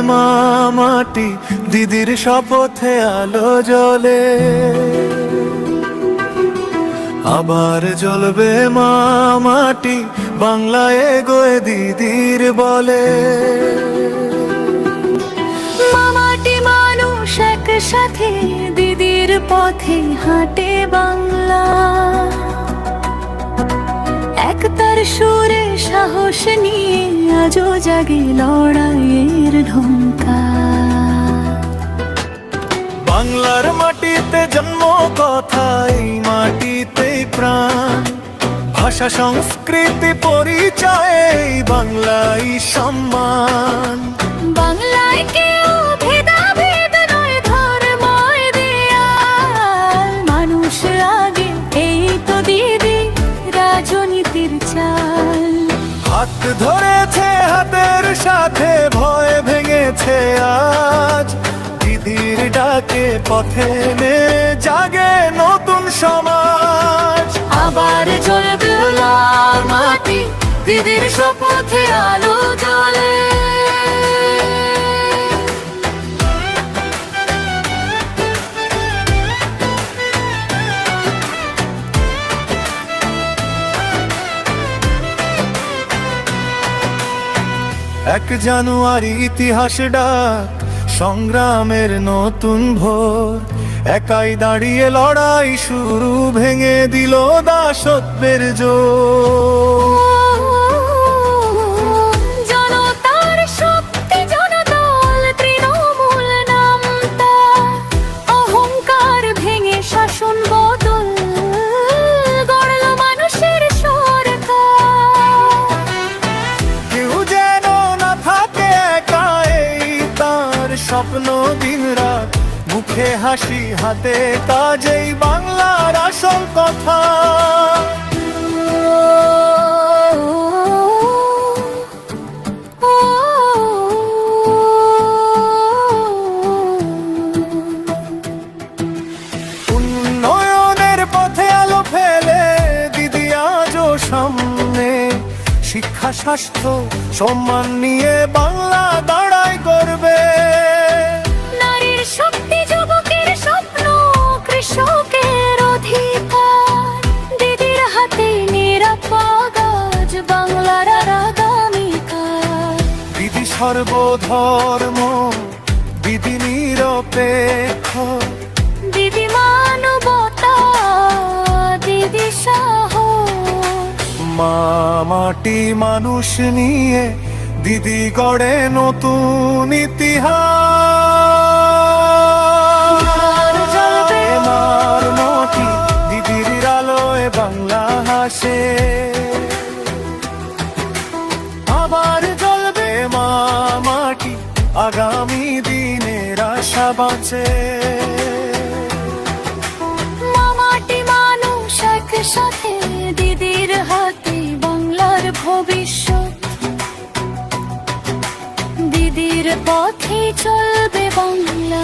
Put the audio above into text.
মা মাটি, দিদির শপথে আলো জ্বলে। আবার জ্বলবে মা মাটি, বাংলায় এগোয় দিদির বলে। মা মাটি মানুষ একসাথে, দিদির পথে হাঁটে বাংলা। একতার সুরে সাহস নিয়ে আজও জাগে লড়াইয়ের ঢংকার। বাংলার মাটিতে জন্ম কথা, এই মাটিতেই প্রাণ। ভাষা সংস্কৃতি পরিচয়, এই বাংলাই সম্মান। বাংলায় কেউ ভেদাভেদ নয়, ধর্ময় দেয়াল। মানুষ আগে, এই তো দিদি রাজনীতির চাল। হাত ধরেছে হাতের সাথে, ভয় ভেঙেছে আজ। দিদির ডাকে পথে নে জাগে নতুন সমাজ। আবার জ্বলবে লাল মাটি, দিদির শপথে আলো জ্বলে। এক জানুয়ারি ইতিহাস ডাক, সংগ্রামের নতুন ভোর। একাই দাঁড়িয়ে লড়াই শুরু, ভেঙে দিল দাসত্বের জোর। জনতার শক্তি, জনদল, তৃণমূল নামটা। অহংকার ভেঙে শাসন বদল, গড়ল মানুষের সরকার। কেউ যেন না থাকে একা, এই তার স্বপ্ন দিন রাত। মুখে হাসি, হাতে কাজেই বাংলার আসল কথা। উন্নয়নের পথে আলো ফেলে দিদি আজও সামনে। শিক্ষা, স্বাস্থ্য, সম্মান নিয়ে বাংলা দাঁড়ায় করবে। নারীর শক্তি, যুবকের স্বপ্ন, কৃষকের অধিকার। দিদির হাতে নিরাপদ আজ বাংলার আগামীকাল। দিদি সর্বধর্ম, দিদি নিরপেক্ষ। দিদি মানবতা, দিদি সাহস। মা মাটি মানুষ নিয়ে দিদি গড়ে নতুন ইতিহাস। জ্বলবে মার মাটি, দিদির আলোয় বাংলা হাসে। আবার জ্বলবে মা মাটি, আগামী দিনের আশা বাঁচে। মা মাটি মানুষ একসাথে, দিদির হাতে বাংলার ভবিষ্যৎ। দিদির পথে চলবে বাংলা।